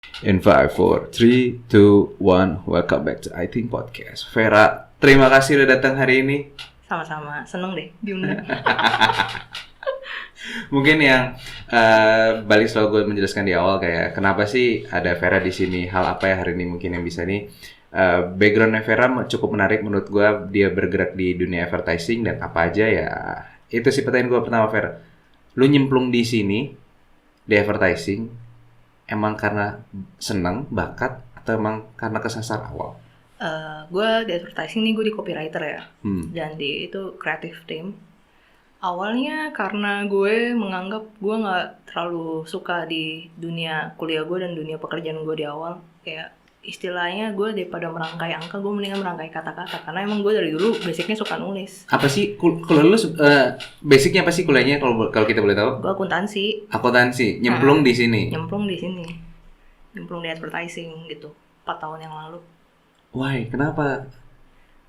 In 5, 4, 3, 2, 1, welcome back to I Think Podcast. Vera, terima kasih udah datang hari ini. Sama-sama, seneng deh diundang. Mungkin yang balik selalu gue menjelaskan di awal kayak kenapa sih ada Vera di sini, hal apa ya hari ini mungkin yang bisa nih. Backgroundnya Vera cukup menarik menurut gue, dia bergerak di dunia advertising dan apa aja ya. Itu sih pertanyaan gue pertama, Vera. Lu nyemplung di sini di advertising emang karena senang, bakat, atau emang karena kesasar awal? Gue di advertising nih, gue di copywriter ya. Dan di itu creative team. Awalnya karena gue menganggap gue gak terlalu suka di dunia kuliah gue dan dunia pekerjaan gue di awal. Kayak istilahnya gue daripada merangkai angka, gue mendingan merangkai kata-kata. Karena emang gue dari dulu basicnya suka nulis. Apa sih kuliah lu basicnya apa sih kuliahnya kalau kita boleh tahu? Gue akuntansi. Akuntansi, nyemplung di sini. Nyemplung di advertising gitu 4 tahun yang lalu. Why? Kenapa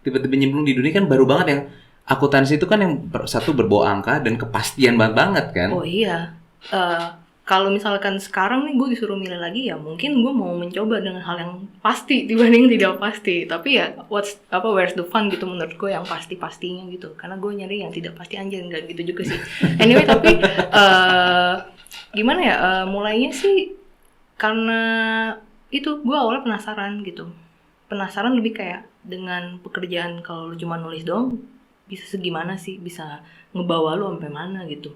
tiba-tiba nyemplung di dunia? Kan baru banget yang akuntansi itu kan yang satu berbau angka dan kepastian banget kan? Oh iya. Kalau misalkan sekarang nih gue disuruh milih lagi ya mungkin gue mau mencoba dengan hal yang pasti dibanding tidak pasti. Tapi ya where's the fun gitu menurut gue yang pasti-pastinya gitu. Karena gue nyari yang tidak pasti, anjir nggak gitu juga sih. Anyway tapi gimana ya, mulainya sih karena itu gue awalnya penasaran gitu. Penasaran lebih kayak dengan pekerjaan kalau lu cuma nulis doang bisa segimana sih, bisa ngebawa lu sampai mana gitu.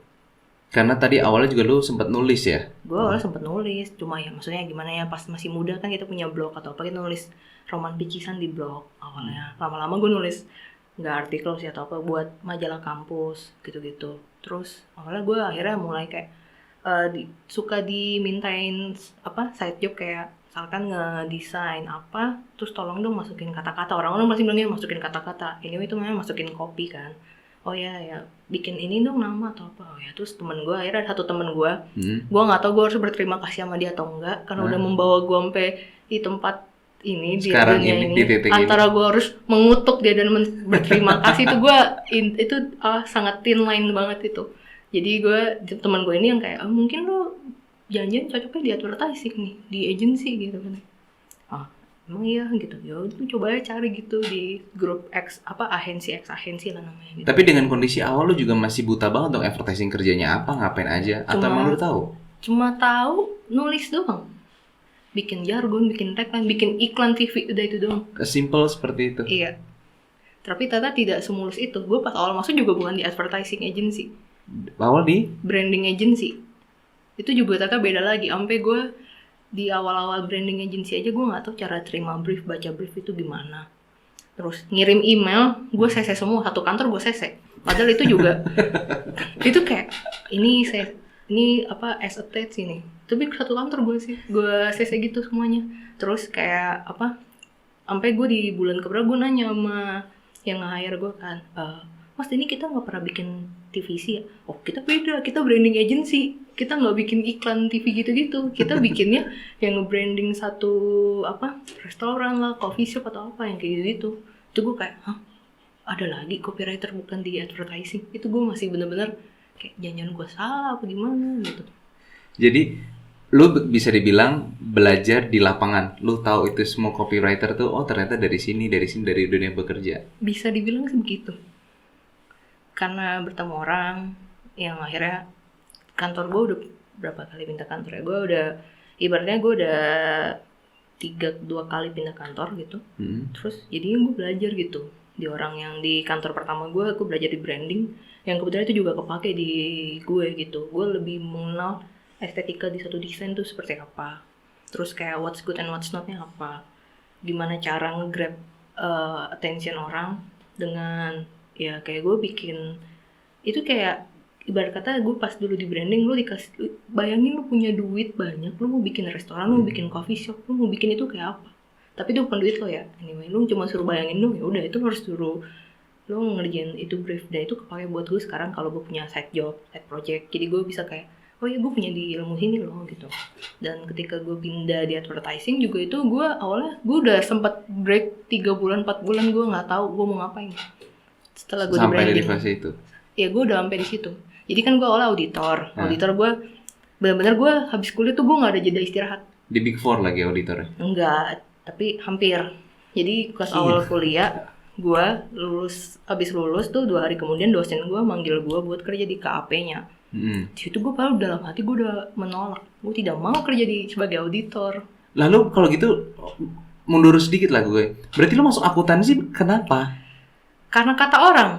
Karena tadi awalnya juga lu sempat nulis ya? Gue awalnya sempat nulis, cuma ya maksudnya gimana ya, pas masih muda kan kita punya blog atau apa, kita nulis roman picisan di blog awalnya. Lama-lama gue nulis nggak artikel sih atau apa buat majalah kampus gitu-gitu. Terus awalnya gue akhirnya mulai kayak suka dimintain side job kayak misalkan ngedesain apa, terus tolong dong masukin kata-kata. Orang-orang masih bilangnya masukin kata-kata. Anyway itu namanya masukin copy kan. Oh ya bikin ini dong nama atau apa. Oh ya, terus temen gue, akhirnya ada satu temen gue, gue nggak tahu gue harus berterima kasih sama dia atau enggak, karena udah membawa gue sampai di tempat ini, di dunia ini. Antara gue harus mengutuk dia dan berterima kasih itu gue itu sangat thin line banget itu. Jadi gue, teman gue ini yang kayak mungkin lo janjian cocoknya di advertising nih, di agency gitu kan. Emang iya gitu. Ya udah coba aja cari gitu di grup agensi lah namanya gitu. Tapi dengan kondisi awal lu juga masih buta banget dong, advertising kerjanya apa, ngapain aja, atau emang lu tahu? Cuma tahu nulis doang. Bikin jargon, bikin tagline, bikin iklan TV, udah itu doang. Simple seperti itu. Iya. Tapi ternyata tidak semulus itu. Gue pas awal masuk juga bukan di advertising agency. Awal di branding agency. Itu juga ternyata beda lagi. Sampai gue di awal-awal branding agency aja gue nggak tahu cara terima brief, baca brief itu gimana. Terus ngirim email, gue cc semua, satu kantor gue cc. Padahal itu juga itu kayak ini as attached ini. Tapi satu kantor gue cc gitu semuanya. Terus kayak sampai gue di bulan keberapa gue nanya sama yang nge-hire gue kan, Mas ini kita nggak pernah bikin TVC ya? Oh kita beda, kita branding agency, kita nggak bikin iklan TV gitu-gitu, kita bikinnya yang nge-branding satu restoran lah, coffee shop atau apa yang kayak gitu. Itu gue kayak, ada lagi copywriter bukan di advertising? Itu gue masih bener-bener kayak jangan gue salah apa gimana gitu. Jadi lu bisa dibilang belajar di lapangan, lu tahu itu semua copywriter tuh, oh ternyata dari sini dari dunia bekerja. Bisa dibilang sih begitu. Karena bertemu orang yang akhirnya kantor gue udah berapa kali pindah kantor ya, gue udah ibaratnya gue udah 2 kali pindah kantor gitu. Terus jadinya gue belajar gitu di orang yang di kantor pertama gue belajar di branding yang kebetulan itu juga kepake di gue gitu. Gue lebih mengenal estetika di satu desain tuh seperti apa, terus kayak what's good and what's notnya apa, gimana cara nge-grab attention orang dengan ya kayak gue bikin itu kayak ibarat kata gue pas dulu di branding, lu dikasih, bayangin lu punya duit banyak, lu mau bikin restoran, lu mau bikin coffee shop, lu mau bikin itu kayak apa, tapi itu bukan duit lo ya, anyway lu cuma suruh bayangin dong, ya udah itu lu harus suruh lu ngerjain itu brief, dan itu kepake buat gue sekarang kalau gue punya side job, side project, jadi gue bisa kayak oh iya gue punya di ilmu sini loh gitu. Dan ketika gue pindah di advertising juga itu gue awalnya gue udah sempat break 3 bulan 4 bulan gue nggak tahu gue mau ngapain. Setelah gue di branding. Sampai di fase itu. Ya gue udah sampai di situ. Jadi kan gue awalnya auditor gue benar-benar gue habis kuliah tuh gue nggak ada jeda istirahat. Di Big Four lagi auditornya. Enggak, tapi hampir. Jadi pas awal kuliah, gue abis lulus tuh 2 hari kemudian dosen gue manggil gue buat kerja di KAP-nya. Di situ gue baru dalam hati gue udah menolak. Gue tidak mau kerja sebagai auditor. Lalu kalau gitu mundur sedikit lah gue. Berarti lo masuk akuntansi kenapa? Karena kata orang.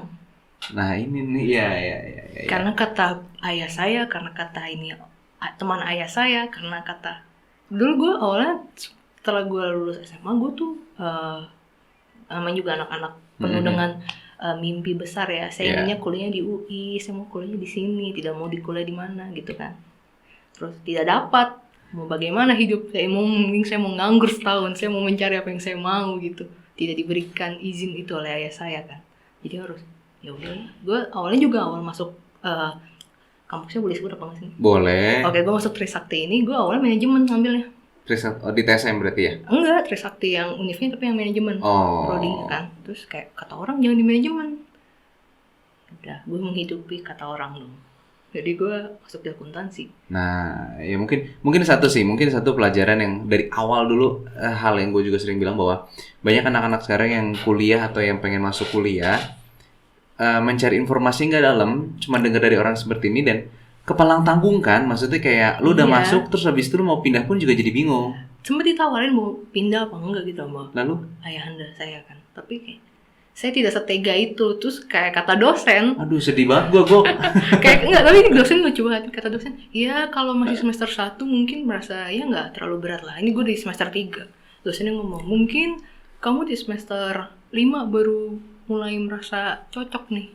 Nah ini nih ya. Karena kata ayah saya, karena kata ini teman ayah saya, karena kata dulu gue awalnya setelah gue lulus SMA gue tuh namanya juga anak-anak penuh dengan mimpi besar ya. Saya inginnya kuliah di UI, saya mau kuliah di sini, tidak mau di kuliah di mana gitu kan. Terus tidak dapat. Mau bagaimana hidup saya mau nganggur setahun, saya mau mencari apa yang saya mau gitu. Tidak diberikan izin itu oleh ayah saya kan. Jadi harus ya udah. Gue awalnya juga awal masuk kampusnya boleh sebut apa nggak sih? Boleh. Oke, gue masuk Trisakti ini, gue awalnya manajemen ngambilnya. Di TSM berarti ya? Enggak, Trisakti yang univnya tapi yang manajemen. Prodi kan. Terus kayak kata orang jangan di manajemen. Udah, gue menghidupi kata orang dong. Jadi gue masuk di akuntansi. Nah, ya mungkin satu pelajaran yang dari awal dulu hal yang gue juga sering bilang bahwa banyak anak-anak sekarang yang kuliah atau yang pengen masuk kuliah mencari informasi nggak dalam, cuma dengar dari orang seperti ini dan kepalang tanggung kan, maksudnya kayak lu udah masuk terus habis itu lu mau pindah pun juga jadi bingung. Sempat ditawarin mau pindah apa enggak gitu sama lalu ayahanda saya kan, tapi kayak saya tidak setega itu. Terus kayak kata dosen, aduh sedih banget gue kayak enggak, tapi dosen lucu banget. Kata dosen, ya kalau masih semester 1 mungkin merasa ya enggak terlalu berat lah. Ini gue di semester 3. Dosennya ngomong, mungkin kamu di semester 5 baru mulai merasa cocok nih.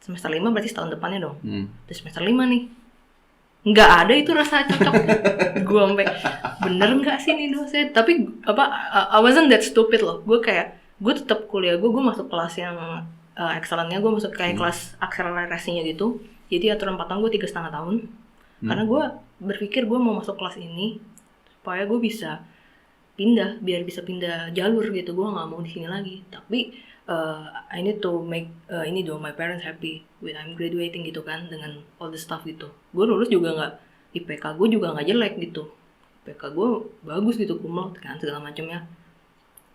Semester 5 berarti setahun depannya dong. Di semester 5 nih nggak ada itu rasa cocok. Gue sampai bener nggak sih nih dosen? Tapi I wasn't that stupid loh. Gue kayak gue tetap kuliah, gue masuk kelas yang excellent-nya, gue masuk kayak kelas akselerasinya gitu. Jadi aturan 4 tahun, gue 3,5 tahun. Karena gue berpikir gue mau masuk kelas ini supaya gue bisa pindah, biar bisa pindah jalur gitu. Gue nggak mau di sini lagi. Tapi I need to make my parents happy when I'm graduating gitu kan, dengan all the stuff gitu. Gue lulus juga nggak, IPK gue juga nggak jelek gitu. IPK gue bagus gitu, kumlot kan segala macamnya.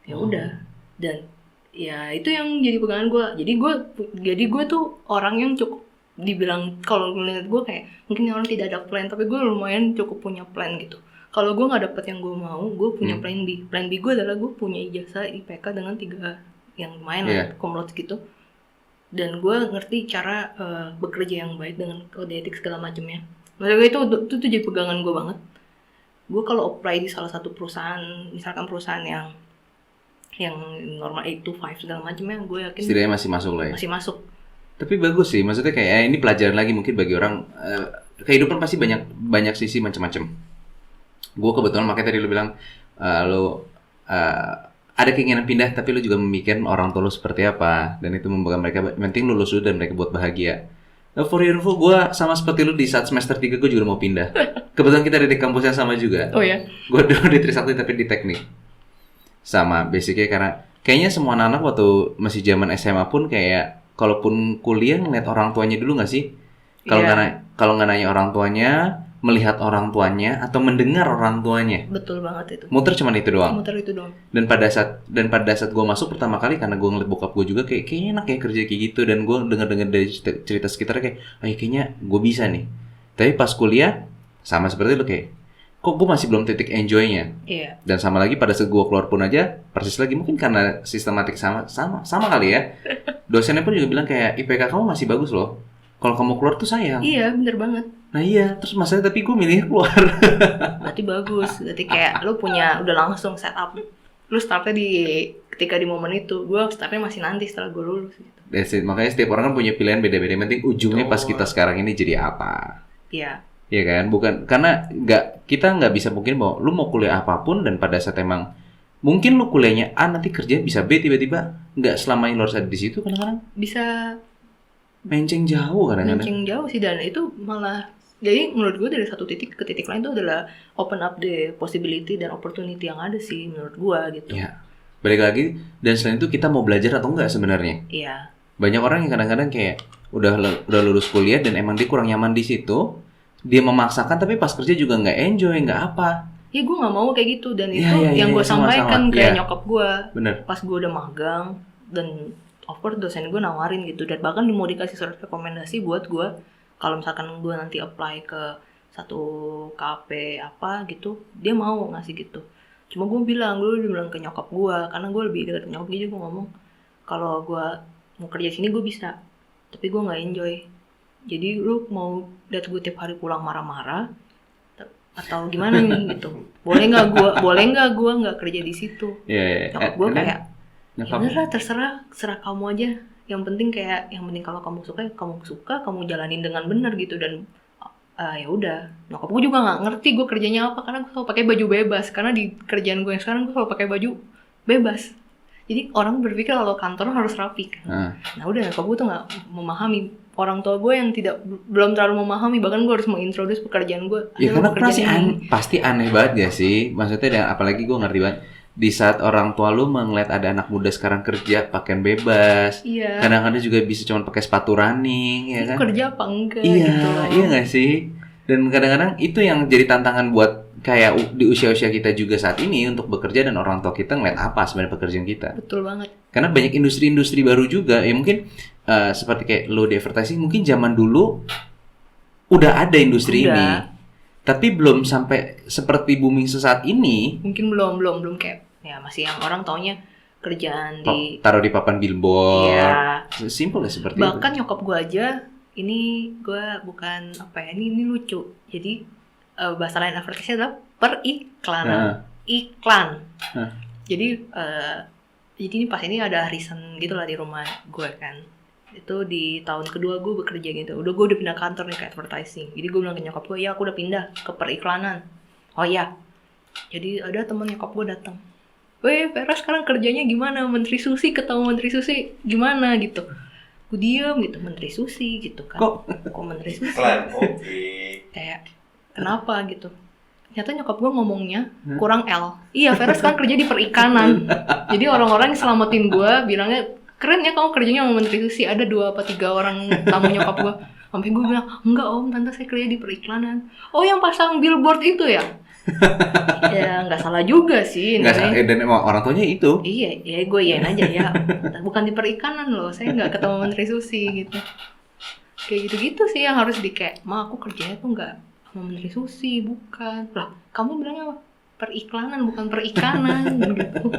Ya udah. Dan ya itu yang jadi pegangan gue. Jadi gue tuh orang yang cukup dibilang, kalau ngeliat gue kayak mungkin orang tidak ada plan, tapi gue lumayan cukup punya plan gitu. Kalau gue nggak dapet yang gue mau, gue punya plan B. Plan B gue adalah gue punya ijazah IPK dengan 3 yang lumayan lah, kumlot gitu. Dan gue ngerti cara bekerja yang baik dengan kode etik segala macamnya. Maksudnya itu jadi pegangan gue banget. Gue kalau apply di salah satu perusahaan, misalkan perusahaan yang normal 8 to 5 segala macamnya, gue yakin setidaknya masih masuk lah ya. Masih masuk. Tapi bagus sih, maksudnya kayak ini pelajaran lagi mungkin bagi orang. Kehidupan pasti banyak sisi macam-macam. Gue kebetulan makanya tadi lu bilang ada keinginan pindah, tapi lu juga memikirkan orang tua lu seperti apa, dan itu membuat mereka penting lulus dulu dan mereka buat bahagia. For your info, gue sama seperti lu di saat semester 3 gue juga mau pindah. Kebetulan kita ada di kampus yang sama juga. Oh ya? Gue dulu di Trisakti tapi di teknik. Sama, basicnya karena kayaknya semua anak masih masih zaman SMA pun kayak kalaupun kuliah ngeliat orang tuanya dulu nggak sih? Kalau nggak nanya orang tuanya, melihat orang tuanya atau mendengar orang tuanya. Betul banget itu. Muter cuma itu doang. Muter itu doang. Dan pada saat gue masuk pertama kali, karena gue ngeliat bokap gue juga kayaknya enak ya kerja kayak gitu, dan gue dengar dari cerita sekitar kayak, kayaknya gue bisa nih. Tapi pas kuliah sama seperti lu, kayak kok gue masih belum titik enjoy-nya. Iya. Dan sama lagi pada saat gue keluar pun aja persis lagi, mungkin karena sistematik sama kali ya. Dosennya pun juga bilang kayak IPK kamu masih bagus loh. Kalau kamu keluar tuh sayang. Iya, bener banget. Nah iya, terus masalahnya tapi gue milih keluar. Berarti bagus. Berarti kayak lu punya udah langsung setup. Lu startnya ketika di momen itu. Gue startnya masih nanti setelah gue lulus gitu. That's it. Makanya setiap orang kan punya pilihan beda-beda. Yang penting ujungnya pas kita sekarang ini jadi apa. Iya. Iya kan? Bukan karena kita nggak bisa mungkin bahwa lu mau kuliah apapun dan pada saat emang mungkin lu kuliahnya A nanti kerja bisa B, tiba-tiba nggak selamanya lu harus ada di situ kadang-kadang. Bisa menceng jauh kadang-kadang. Menceng jauh sih, dan itu malah jadi menurut gue dari satu titik ke titik lain itu adalah open up the possibility dan opportunity yang ada sih menurut gue gitu. Iya. Balik lagi, dan selain itu kita mau belajar atau enggak sebenarnya. Iya. Banyak orang yang kadang-kadang kayak udah lulus kuliah dan emang dia kurang nyaman di situ, dia memaksakan tapi pas kerja juga nggak enjoy, nggak apa. ya gue nggak mau kayak gitu. Dan Iya, itu iya, yang iya, gue sampaikan sama-sama. kayak Iya. nyokap gue Bener. pas gue udah magang. Dan of course dosen gue nawarin gitu, dan bahkan mau dikasih surat rekomendasi buat gue kalau misalkan gue nanti apply ke satu KP apa gitu, dia mau ngasih gitu. Cuma gue bilang, gue udah bilang ke nyokap gue, karena gue lebih dekat ke nyokap, jadi gue ngomong kalau gue mau kerja sini gue bisa, tapi gue nggak enjoy. Jadi lu mau lihat gue tiap hari pulang marah-marah atau gimana nih gitu? Boleh nggak gue nggak kerja di situ? Iya, iya. Nyokap gue And then, kayak, nyokap. ya udah terserah kamu aja. Yang penting kalau kamu suka, kamu jalanin dengan benar gitu. Dan ya udah, nyokap gue juga nggak ngerti gue kerjanya apa, karena gue selalu pakai baju bebas. Karena di kerjaan gue yang sekarang gue selalu pakai baju bebas. Jadi orang berpikir kalau kantor harus rapi kan. Nah udah, nyokap gue tuh nggak memahami. Orang tua gue yang belum terlalu memahami, bahkan gue harus mengintroduce pekerjaan gue. Ya karena pasti aneh banget ya sih. Maksudnya dan apalagi gue ngerti banget di saat orang tua lu ngeliat ada anak muda sekarang kerja pakaian bebas. Iya. Kadang-kadang juga bisa cuma pakai sepatu running, ya Itu kan? kerja apa enggak Iya, gitu loh. iya nggak sih? Dan kadang-kadang itu yang jadi tantangan buat kayak di usia-usia kita juga saat ini untuk bekerja, dan orang tua kita ngeliat apa sebenarnya pekerjaan kita. Betul banget. Karena banyak industri-industri baru juga ya, mungkin seperti kayak lo di advertising, mungkin zaman dulu udah ada industri Udah. ini, tapi belum sampai seperti booming sesaat ini. Mungkin belum kayak ya masih yang orang taunya kerjaan di Taruh di papan billboard. Iya. Simple ya seperti Bahkan itu. nyokap gue aja, ini gue bukan apa ya, ini lucu. Jadi bahasa lain advertising adalah periklanan. Iklan. Nah. Jadi ini pas ini ada arisan gitu lah di rumah gue kan. Itu di tahun kedua gue bekerja gitu. Gue udah pindah kantor nih ke advertising. Jadi gue bilang ke nyokap gue, ya aku udah pindah ke periklanan. Oh iya. Jadi ada temen nyokap gue datang. Weh, Vera sekarang kerjanya gimana? Menteri Susi, ketemu Menteri Susi gimana gitu. Gue diem gitu, Menteri Susi gitu kan. Kok Menteri Susi? Kayak kenapa gitu. Ternyata nyokap gue ngomongnya kurang L. Iya, Vera sekarang kerja di perikanan. Jadi orang-orang yang selamatin gue bilangnya, keren ya kamu kerjanya sama Menteri Susi. Ada 2 atau 3 orang tamu nyokap gue. Sampai gue bilang, enggak om, tante saya kerja di periklanan. Oh yang pasang billboard itu ya? Ya nggak salah juga sih. Nggak salah, dan emang orang tuanya itu. Iya, ya gue iyain aja ya. Bukan di perikanan loh, saya nggak ketemu Menteri Susi gitu. Kayak gitu-gitu sih yang harus kayak, ma aku kerjanya tuh nggak sama Menteri Susi, bukan. Lah, kamu bilangnya apa? Periklanan bukan perikanan gitu.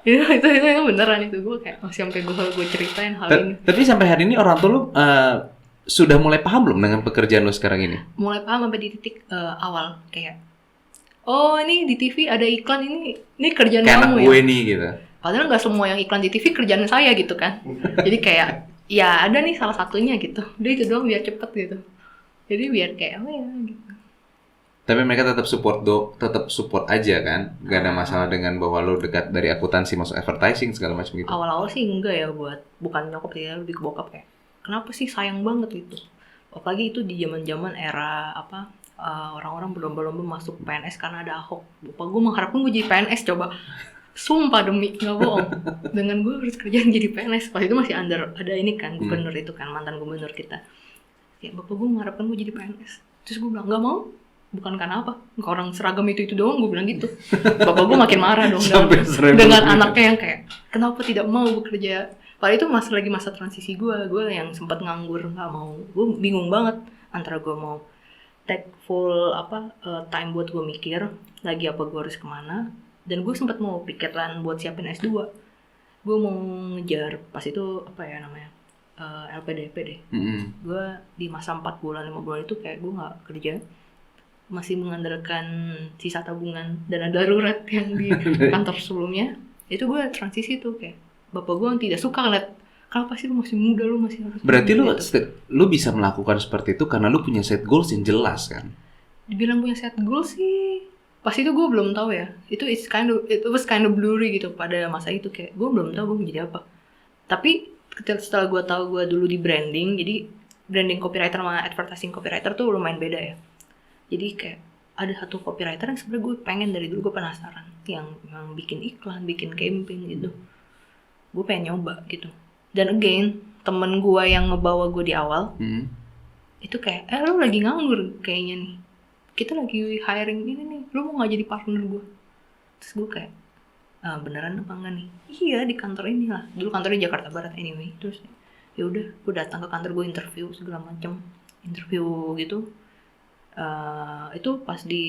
itu beneran itu, gue kayak masih sampai gue ceritain hal ini. Tapi sampai hari ini orang tua lu sudah mulai paham belum dengan pekerjaan lu sekarang ini? Mulai paham sampai di titik awal kayak, oh ini di TV ada iklan, ini kerjaan kayak kamu anak ya. gue nih gitu. Padahal nggak semua yang iklan di TV kerjaan saya gitu kan. Jadi kayak ya ada nih salah satunya gitu. Udah itu doang biar cepet gitu. Jadi biar kayak oh ya gitu. Tapi mereka tetap support aja kan? Gak ada masalah dengan bahwa lu dekat dari akuntansi masuk advertising segala macam gitu. Awal-awal sih enggak ya, bukan nyokap sih ya, lebih ke bokap kayak. Kenapa sih sayang banget gitu. Apalagi itu di zaman-zaman era apa orang-orang berlomba-lomba masuk PNS karena ada Ahok. Bapak gue mengharapkan gue jadi PNS coba. Sumpah demi nggak bohong. Dengan gue harus kerjaan jadi PNS. Pas itu masih ada ini kan gubernur itu kan, mantan gubernur kita. Ya bapak gue mengharapkan gue jadi PNS. Terus gue bilang nggak mau. Bukan karena apa? Orang seragam itu doang, gue bilang gitu. Bapak gue makin marah dong dengan anaknya yang kayak kenapa tidak mau bekerja. Padahal itu lagi masa transisi gue yang sempat nganggur, nggak mau. Gue bingung banget antara gue mau take full time buat gue mikir lagi apa gue harus kemana. Dan gue sempat mau piketan buat siapin S2. Gue mau ngejar pas itu LPDP deh. Gue di masa 4 bulan 5 bulan itu kayak gue nggak kerja, masih mengandalkan sisa tabungan dana darurat yang di kantor sebelumnya. Itu gue transisi tuh kayak bapak gue yang tidak suka ngeliat, kenapa sih lu masih muda, lu masih harus. Berarti lu bisa melakukan seperti itu karena lu punya set goals yang jelas kan? Dibilang punya set goals sih, pas itu gue belum tahu ya. It was kind of blurry gitu pada masa itu, kayak gue belum tahu gue mau jadi apa. Tapi setelah gue tahu gue dulu di branding, jadi branding copywriter sama advertising copywriter tuh lumayan beda ya. Jadi kayak ada satu copywriter yang sebenarnya gue pengen dari dulu, gue penasaran, yang bikin iklan, bikin campaign gitu. Gue pengen nyoba gitu. Dan again, temen gue yang ngebawa gue di awal itu kayak, lu lagi nganggur kayaknya nih. kita lagi hiring ini nih, lu mau nggak jadi partner gue? Terus gue kayak, beneran apa enggak nih? Iya, di kantor ini lah. Dulu kantornya di Jakarta Barat anyway. Terus ya udah, gue datang ke kantor, gue interview segala macam, interview gitu. Itu pas di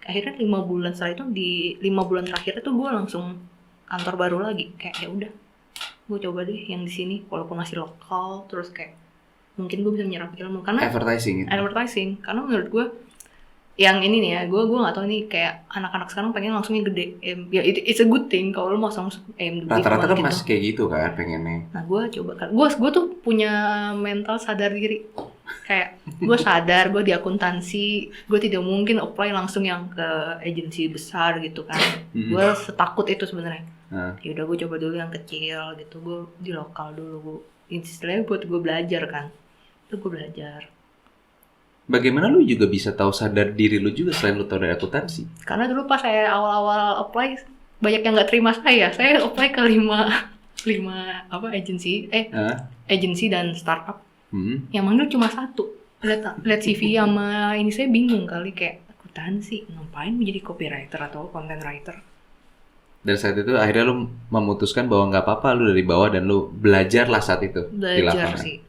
akhirnya 5 bulan setelah itu, di 5 bulan terakhir itu gue langsung kantor baru lagi. Kayak ya udah, gue coba deh yang di sini walaupun masih lokal, terus kayak mungkin gue bisa menyerap ilmu karena Advertising gitu. advertising. Karena menurut gue yang ini nih ya, gue nggak tahu nih, kayak anak-anak sekarang pengen langsungnya gede. Ya it's a good thing kalau lo mau langsung aim gede Rata-rata kan gitu. masih kayak gitu kan pengennya. Nah gue coba kan, gue tuh punya mental sadar diri. Kayak gue sadar gue di akuntansi, gue tidak mungkin apply langsung yang ke agensi besar gitu kan. Gue setakut itu sebenarnya. Ya udah gue coba dulu yang kecil gitu, gue di lokal dulu, gue istilahnya buat gue belajar kan. Itu gue belajar. Bagaimana lu juga bisa tahu sadar diri lu juga selain lu tahu dari akuntansi? Karena dulu pas saya awal-awal apply, banyak yang nggak terima saya. Saya apply ke 5 apa agensi, agensi dan startup. Yang manggil cuma 1. Lihat CV sama ini, saya bingung kali, kayak akuntansi ngapain menjadi copywriter atau content writer. Dan saat itu akhirnya lu memutuskan bahwa nggak apa-apa lu dari bawah dan lu belajarlah saat itu di Belajar lapangan. sih.